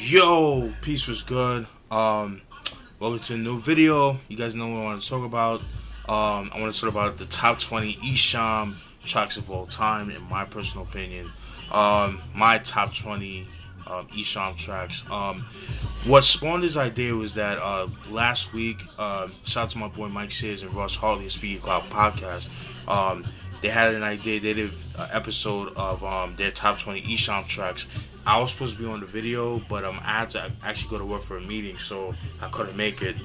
Yo, peace was good. Welcome to a new video. You guys know what I want to talk about. I want to talk about the top 20 Esham tracks of all time, in my personal opinion. My top 20 Esham tracks. What spawned this idea was that last week, shout out to my boy Mike Sears and Ross Hartley of Speaking Clout podcast. They had an idea. They did an episode of their top 20 Esham tracks. I was supposed to be on the video, but I had to actually go to work for a meeting, so I couldn't make it.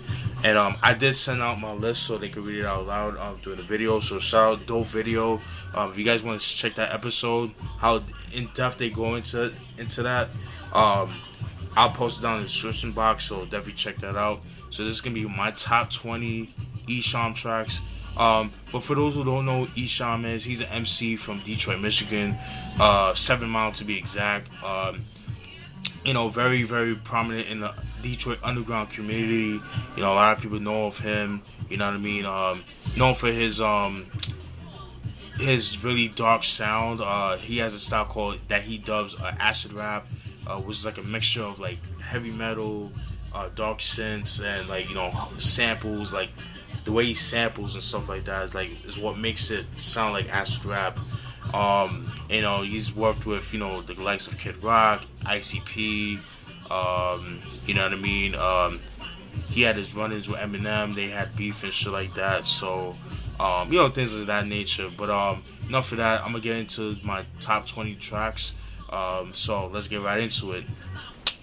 And I did send out my list so they could read it out loud during the video. So shout out, dope video. If you guys want to check that episode, how in depth they go into that, I'll post it down in the description box. So definitely check that out. So this is gonna be my top 20 Esham tracks. But for those who don't know who Esham is, he's an MC from Detroit, Michigan, 7 Mile to be exact. Very, very prominent in the Detroit underground community. A lot of people know of him. You know what I mean? Known for his really dark sound. He has a style called that he dubs acid rap, which is like a mixture of like heavy metal, dark synths, and samples like. The way he samples and stuff like that is what makes it sound like acid rap. He's worked with the likes of Kid Rock, ICP. You know what I mean? He had his run-ins with Eminem. They had beef and shit like that. So things of that nature. But enough of that. I'm gonna get into my top 20 tracks. So let's get right into it.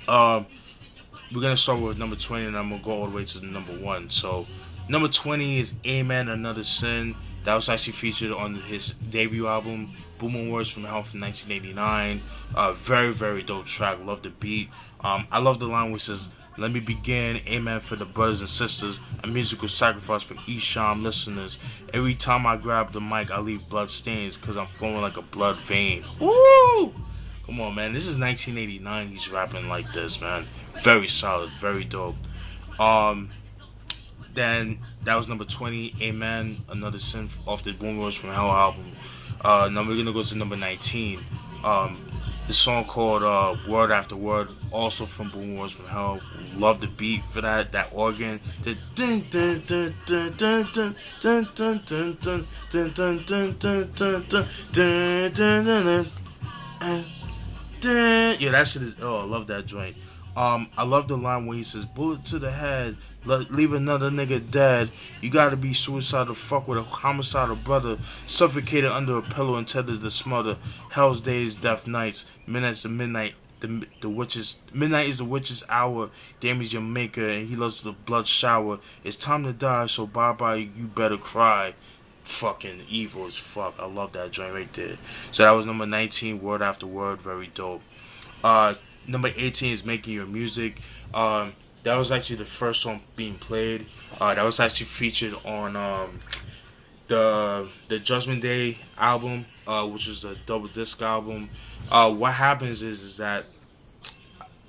We're gonna start with number 20, and I'm gonna go all the way to the number 1. So. Number 20 is Aint, Another Sin. That was actually featured on his debut album, Booming Words from Hell from 1989. Very, very dope track. Love the beat. I love the line which says, "Let me begin, amen for the brothers and sisters, a musical sacrifice for Esham listeners. Every time I grab the mic, I leave blood stains because I'm flowing like a blood vein." Woo! Come on, man. This is 1989. He's rapping like this, man. Very solid. Very dope. Then that was number 20, Amen, Another Sin off the Boom Words from Hell album. Now we're gonna go to number 19. The song called Word After Word, also from Boom Words from Hell. Love the beat for that organ. The dun dun dun dun dun dun dun dun dun dun dun dun dun dun dun dun dun. Yeah, that shit is. Oh, I love that joint. I love the line where he says, "Bullet to the head, leave another nigga dead. You gotta be suicidal, fuck with a homicidal brother. Suffocated under a pillow and tethered to smother. Hell's days, death nights, midnights to midnight. The witches, midnight is the witch's hour. Damn is your maker, and he loves the blood shower. It's time to die, so bye bye. You better cry." Fucking evil as fuck. I love that joint right there. So that was number 19, Word After Word. Very dope. Number 18 is Making Your Music. That was actually the first song being played. That was actually featured on the Judgment Day album, which is the double disc album. What happens is that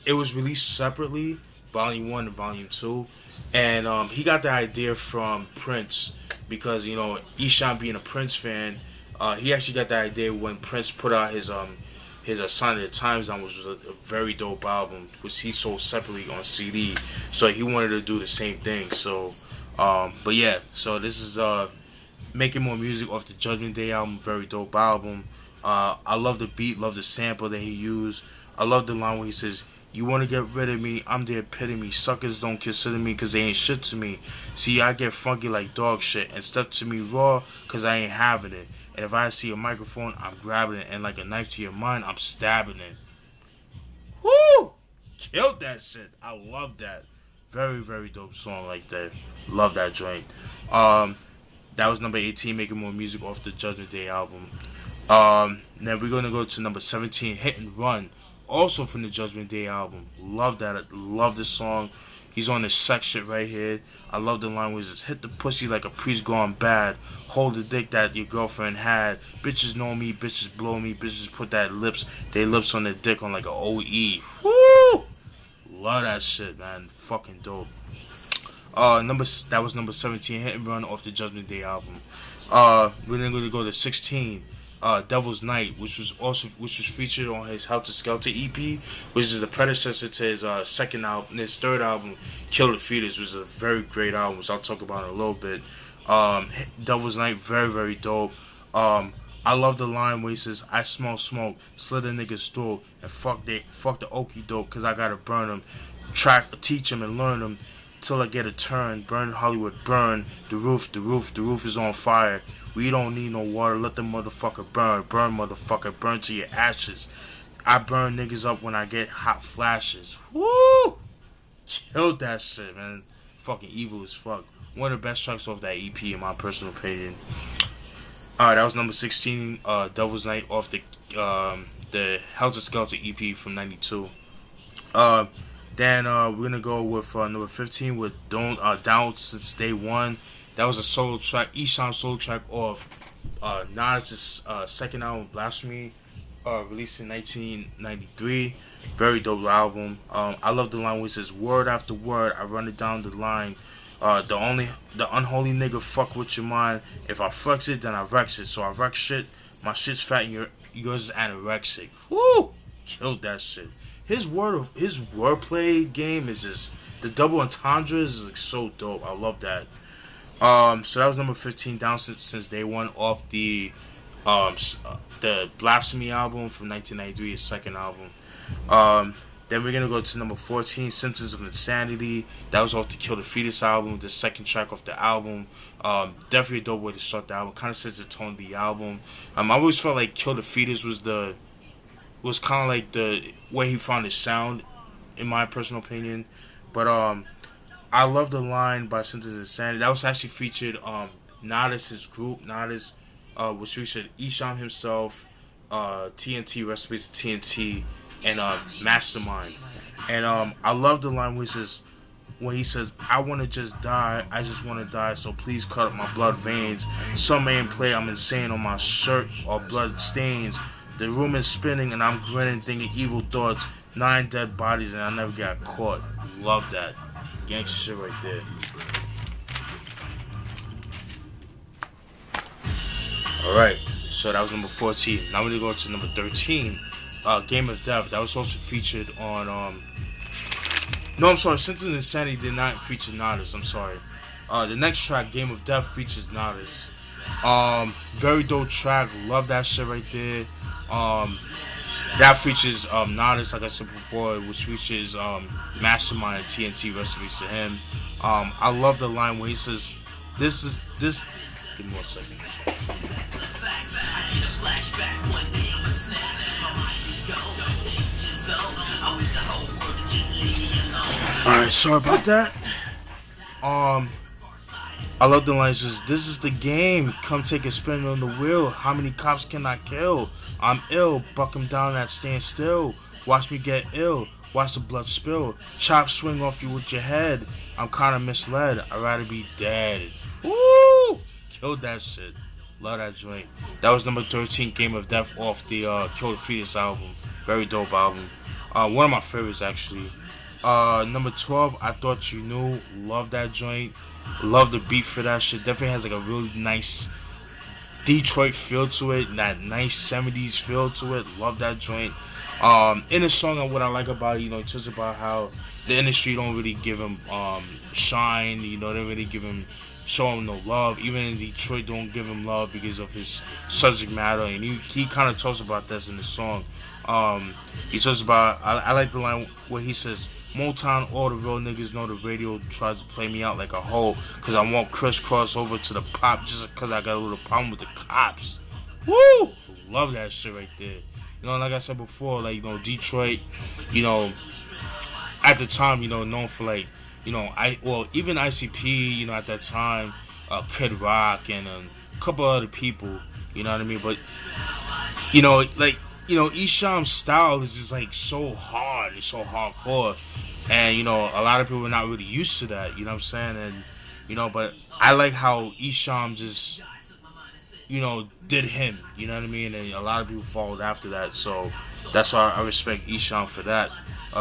it was released separately, Volume 1 and Volume 2. And he got the idea from Prince because, Esham being a Prince fan, he actually got the idea when Prince put out his Sign of the Times album, which was a very dope album, which he sold separately on CD. So he wanted to do the same thing. So, but yeah. So this is Making More Music off the Judgment Day album. Very dope album. I love the beat, love the sample that he used. I love the line where he says, "You want to get rid of me, I'm the epitome. Suckers don't consider me cause they ain't shit to me. See, I get funky like dog shit and step to me raw cause I ain't having it. And if I see a microphone, I'm grabbing it. And like a knife to your mind, I'm stabbing it." Woo! Killed that shit. I love that. Very, very dope song like that. Love that joint. That was number 18, Making More Music off the Judgment Day album. Then we're going to go to number 17, Hit and Run. Also from the Judgment Day album. Love that. Love this song. He's on this sex shit right here. I love the line where he says, "Hit the pussy like a priest gone bad. Hold the dick that your girlfriend had. Bitches know me, bitches blow me, bitches put their lips on their dick on like a OE." Woo! Love that shit, man. Fucking dope. That was number 17, Hit and Run off the Judgment Day album. We're then going to go to 16. Devil's Night, which was featured on his Skkkelter EP, which is the predecessor to his second album, his third album, Kill the Fetus, which is a very great album, which I'll talk about in a little bit. Devil's Night, very very dope. I love the line where he says, "I smell smoke, slit a nigga's throat, and fuck the okie doke, cause I gotta burn him, teach him and learn him, till I get a turn, burn Hollywood, burn the roof is on fire. We don't need no water, let the motherfucker burn motherfucker, burn to your ashes. I burn niggas up when I get hot flashes." Woo! Killed that shit, man. Fucking evil as fuck. One of the best tracks off that EP, in my personal opinion. That was number 16, Devil's Night, off the Skkkelter EP from '92. Then we're gonna go with number 15 with Down Since Day One. That was a solo track, Esham solo track off Nas' second album, Blasphemy, released in 1993. Very dope album. I love the line where it says, "Word after word, I run it down the line. The unholy nigga fuck with your mind. If I flex it, then I wreck it. So I wreck shit. My shit's fat and yours is anorexic." Woo! Killed that shit. His wordplay game is just, the double entendres is like so dope. I love that. So that was number 15, Down Since Day One, off the Blasphemy album from 1993, his second album. Then we're gonna go to number 14, Symptoms of Insanity. That was off the Kill the Fetus album, the second track off the album. Definitely a dope way to start the album. Kind of sets the tone of the album. I always felt like Kill the Fetus was kind of like the way he found his sound, in my personal opinion. But I love the line by Symptoms of Insanity. That was actually featured Nodis' group. Nodis was featured Esham himself, TNT, recipes of TNT, and Mastermind. And I love the line when he says, "I wanna just die, I just wanna die, so please cut up my blood veins. Some main play I'm insane on my shirt or blood stains. The room is spinning and I'm grinning, thinking evil thoughts. 9 dead bodies and I never got caught." Love that. Gangsta shit right there. Alright, so that was number 14. Now we're gonna go to number 13. Game of Death. That was also featured on no, I'm sorry, Symptoms of Insanity did not feature Nodis. I'm sorry. The next track, Game of Death, features Nodis. Very dope track. Love that shit right there. That features Nodis, like I said before, which features Mastermind and TNT, recipes to him. I love the line where he says, this give me 1 second. Alright, sorry about that. I love the lines just, "This is the game, come take a spin on the wheel. How many cops can I kill? I'm ill, buck him down at stand still. Watch me get ill, watch the blood spill. Chop swing off you with your head. I'm kinda misled, I'd rather be dead." Woo! Killed that shit. Love that joint. That was number 13, Game of Death, off the Kill the Fetus album. Very dope album. One of my favorites, actually. Number 12, I Thought You Knew. Love that joint. Love the beat for that shit. Definitely has like a really nice Detroit feel to it. That nice 70s feel to it. Love that joint. In the song, what I like about it, he talks about how the industry don't really give him shine. They don't really show him no love. Even in Detroit, don't give him love because of his subject matter. And he kind of talks about this in the song. He talks about, I like the line where he says, "Motown, all the real niggas know the radio tries to play me out like a hoe, cause I won't crisscross over to the pop just cause I got a little problem with the cops." Woo! Love that shit right there. Like I said before, Detroit, at the time, known for even ICP, at that time, Kid Rock and a couple other people, you know what I mean? But, Esham's style is just so hard, it's so hardcore. And, a lot of people are not really used to that, you know what I'm saying? And, but I like how Esham just, did him, you know what I mean? And a lot of people followed after that, so that's why I respect Esham for that.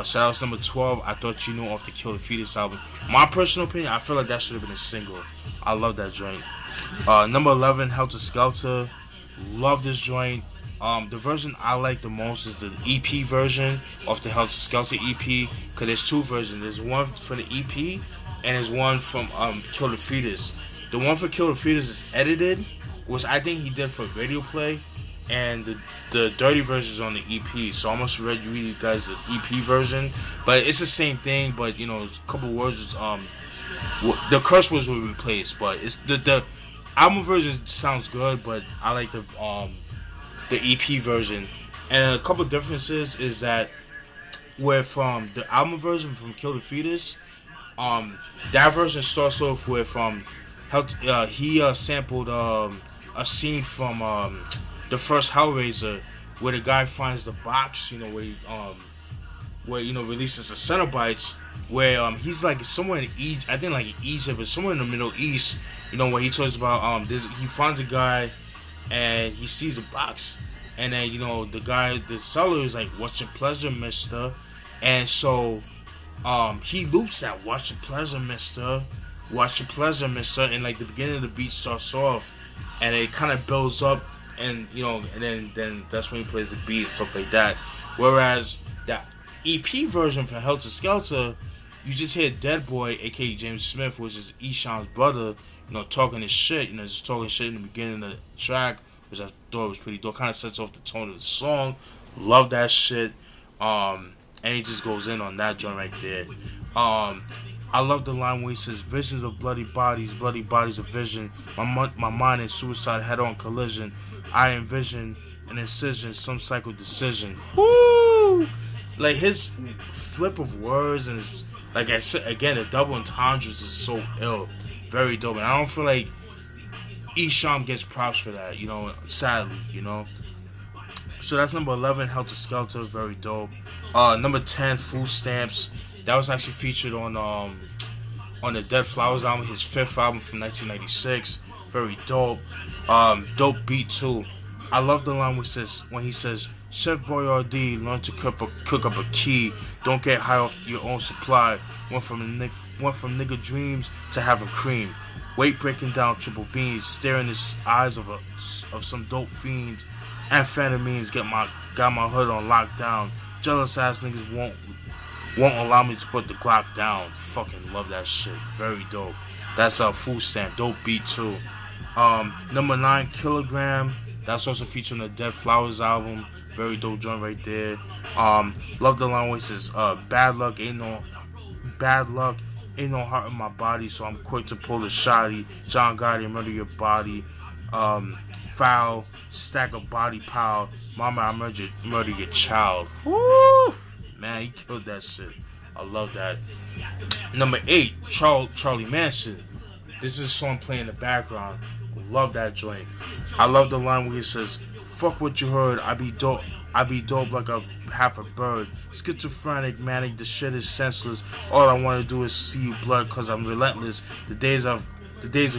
So that was number 12, I Thought You Knew, off the Kill the Fetus album. My personal opinion, I feel like that should have been a single. I love that joint. Number 11, Helter Skelter. Love this joint. The version I like the most is the EP version of the Helter Skelter EP, because there's two versions. There's one for the EP, and there's one from Kill the Fetus. The one for Kill the Fetus is edited, which I think he did for radio play, and the dirty version is on the EP. So I must read you guys the EP version, but it's the same thing. But you know, a couple words the curse words were replaced, but it's the album version sounds good, but I like the EP version. And a couple differences is that with the album version from Kill the Fetus, that version starts off with he sampled a scene from the first Hellraiser, where the guy finds the box, you know, where releases the Cenobites, where he's like somewhere in Egypt, I think like Egypt, but somewhere in the Middle East, you know, where he talks about he finds a guy and he sees a box, and then the seller is like, "What's your pleasure, mister?" And so he loops that, "What's your pleasure, mister? What's your pleasure, mister?" And like the beginning of the beat starts off, and it kind of builds up, and and then that's when he plays the beat and stuff like that. Whereas that EP version for Helter Skelter, you just hear Dead Boy, aka James Smith, which is Esham's brother, talking his shit, just talking shit in the beginning of the track, which I thought was pretty dope. Kind of sets off the tone of the song. Love that shit. And he just goes in on that joint right there. I love the line where he says, "Visions of bloody bodies of vision. My mind in suicide head-on collision. I envision an incision, some cycle decision." Woo! Like his flip of words, and his, like I said again, the double entendres is so ill, very dope. And I don't feel like Esham gets props for that, sadly, So that's number 11, Helter Skelter, very dope. Number 10, Food Stamps. That was actually featured on the Dead Flowers album, his 5th album from 1996. Very dope. Dope beat too. I love the line when he says, "Chef Boyardee, learn to cook up a key. Don't get high off your own supply. Went from nigga dreams to having cream. Weight breaking down triple beans, staring in the eyes of some dope fiends. Amphetamines got my hood on lockdown. Jealous ass niggas won't allow me to put the Glock down." Fucking love that shit. Very dope. That's a Food Stamp. Dope beat too. Number 9, Kilogram. That's also featured on the Dead Flowers album. Very dope joint right there. Love the line where it says, bad luck ain't no heart in my body, so I'm quick to pull the shotty. John Gotti, murder your body. Foul, stack of body pile. Mama, I murder your child. Woo! Man, he killed that shit. I love that. Number 8, Charlie Manson. This is a song playing in the background. Love that joint. I love the line where he says, "Fuck what you heard, I be dope like a half a bird. Schizophrenic, manic, the shit is senseless. All I want to do is see you blood, cause I'm relentless. The days of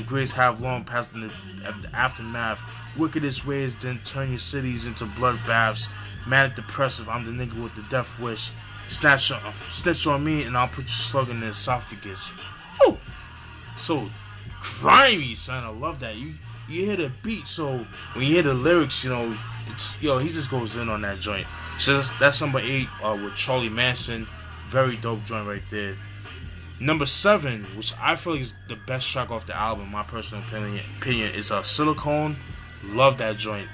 grace have long passed in the aftermath. Wickedest ways then turn your cities into bloodbaths. Manic depressive, I'm the nigga with the death wish. Snitch on me and I'll put your slug in the esophagus." Oh, so grimy, son. I love that. You hear the beat, so when you hear the lyrics, he just goes in on that joint. So that's number 8 with Charlie Manson. Very dope joint right there. Number 7, which I feel is the best track off the album, my personal opinion, is Silicone. Love that joint.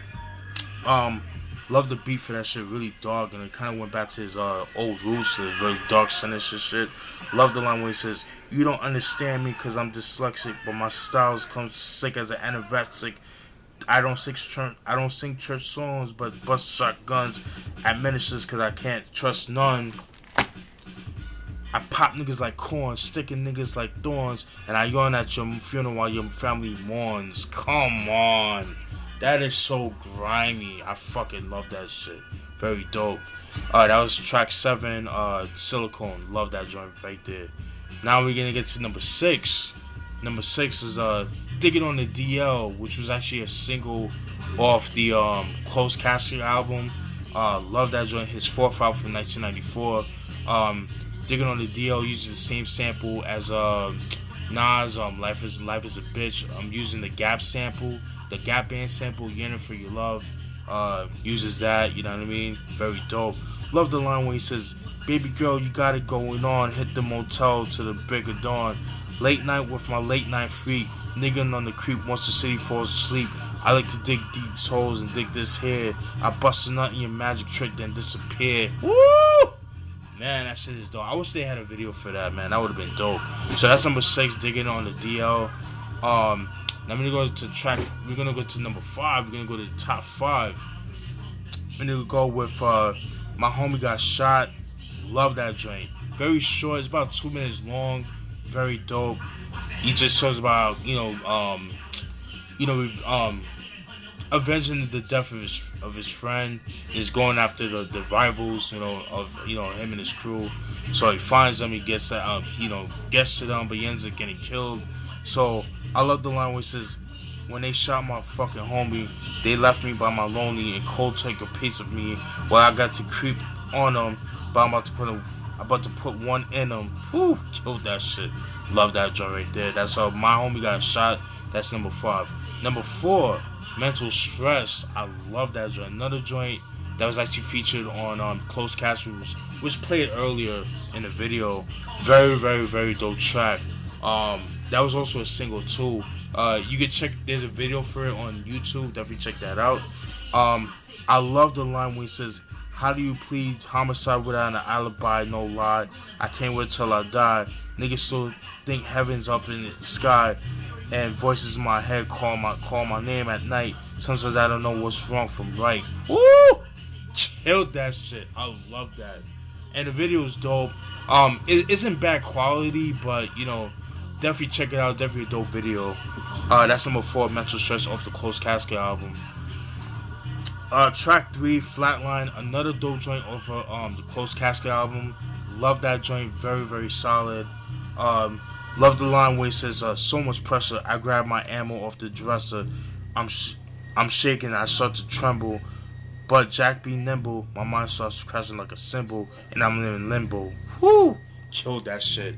Love the beat for that shit, really dark, and it kind of went back to his old roots, his very dark, sinister shit. Love the line where he says, "You don't understand me cause I'm dyslexic, but my styles come sick as an anorexic. I don't sing church songs, but bust shotguns at ministers cause I can't trust none. I pop niggas like corn, sticking niggas like thorns, and I yawn at your funeral while your family mourns." Come on. That is so grimy. I fucking love that shit. Very dope. That was track 7, Silicone. Love that joint right there. Now we're gonna get to number 6. Number 6 is Digging on the DL, which was actually a single off the Closed Casket album. Love that joint. His 4th album from 1994. Digging on the DL uses the same sample as Nas, life is a bitch. I'm using the Gap sample, the Gap band sample, Yearning for Your Love. Uses that, you know what I mean? Very dope. Love the line where he says, "Baby girl, you got it going on. Hit the motel to the break of dawn. Late night with my late night freak. Nigga on the creep once the city falls asleep. I like to dig these holes and dig this hair. I bust a nut in your magic trick, then disappear." Woo! Man, that shit is dope. I wish they had a video for that, man. That would have been dope. So that's number 6, digging on the DL. Now I'm gonna go to track. We're gonna go to number 5. We're gonna go to the top 5. I'm gonna go with My Homie Got Shot. Love that joint. Very short. It's about 2 minutes long. Very dope. He just talks about avenging the death of his friend. He's going after the rivals, of him and his crew. So he finds them. He gets gets to them, but he ends up getting killed. So I love the line where he says, "When they shot my fucking homie, they left me by my lonely and cold take a piece of me. Well, I got to creep on them, but I'm about to put one in them." Whew, killed that shit. Love that joint right there. That's how My Homie Got Shot. That's number 5. Number 4, Mental Stress. I love that joint. Another joint that was actually featured on Closed Casket, which played earlier in the video. Very, very, very dope track. That was also a single too. You can check. There's a video for it on YouTube. Definitely check that out. I love the line where he says, "How do you plead homicide without an alibi? No lie. I can't wait till I die. Niggas still think heaven's up in the sky, and voices in my head call my name at night. Sometimes I don't know what's wrong from right." Woo! Killed that shit. I love that. And the video is dope. It isn't bad quality, but definitely check it out. Definitely a dope video. That's number 4, Mental Stress, off the Closed Casket album. Track 3, Flatline, another dope joint off of the Closed Casket album. Love that joint. Very, very solid. Love the line where he says, "So much pressure, I grab my ammo off the dresser. I'm shaking, I start to tremble. But Jack be nimble, my mind starts crashing like a cymbal, and I'm in limbo." Whoo! Killed that shit.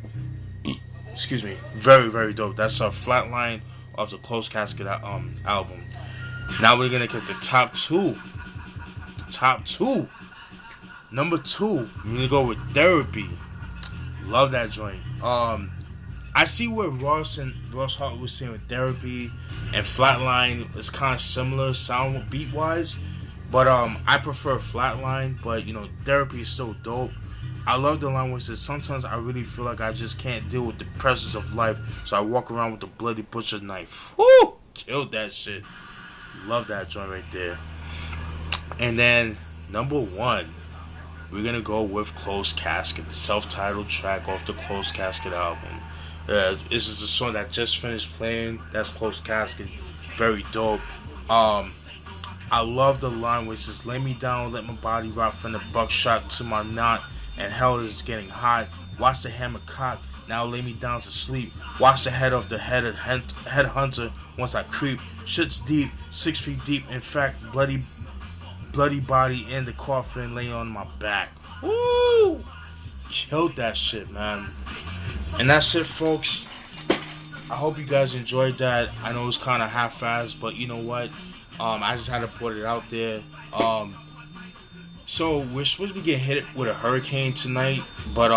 Excuse me. Very, very dope. That's a Flatline of the Closed Casket album. Now we're gonna get the top 2. The top 2. Number 2, I'm gonna go with Therapy. Love that joint. I see where Ross Hartley was saying with Therapy and Flatline is kind of similar sound beat wise, but I prefer Flatline. But Therapy is so dope. I love the line where it says, "Sometimes I really feel like I just can't deal with the pressures of life, so I walk around with a bloody butcher knife." Woo! Killed that shit. Love that joint right there. And then number 1, we're gonna go with Closed Casket, the self-titled track off the Closed Casket album. This is a song that just finished playing. That's Closed Casket. Very dope. I love the line where it says, "Lay me down, let my body rock from the buckshot to my knot, and hell is getting hot. Watch the hammer cock, now lay me down to sleep. Watch the head of the headhunter once I creep. Shit's deep, 6 feet deep. In fact, bloody body in the coffin laying on my back." Woo! Killed that shit, man. And that's it, folks. I hope you guys enjoyed that. I know it was kind of half-assed, but you know what? I just had to put it out there. So we're supposed to be getting hit with a hurricane tonight, but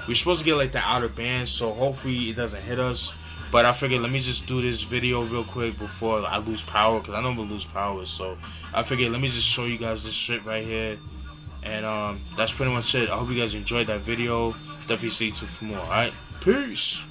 we're supposed to get like the outer band, so hopefully it doesn't hit us. But I figured let me just do this video real quick before I lose power, because I know I'm gonna lose power. So I figured let me just show you guys this shit right here. And that's pretty much it. I hope you guys enjoyed that video. Definitely stay tuned for more. Alright? Peace!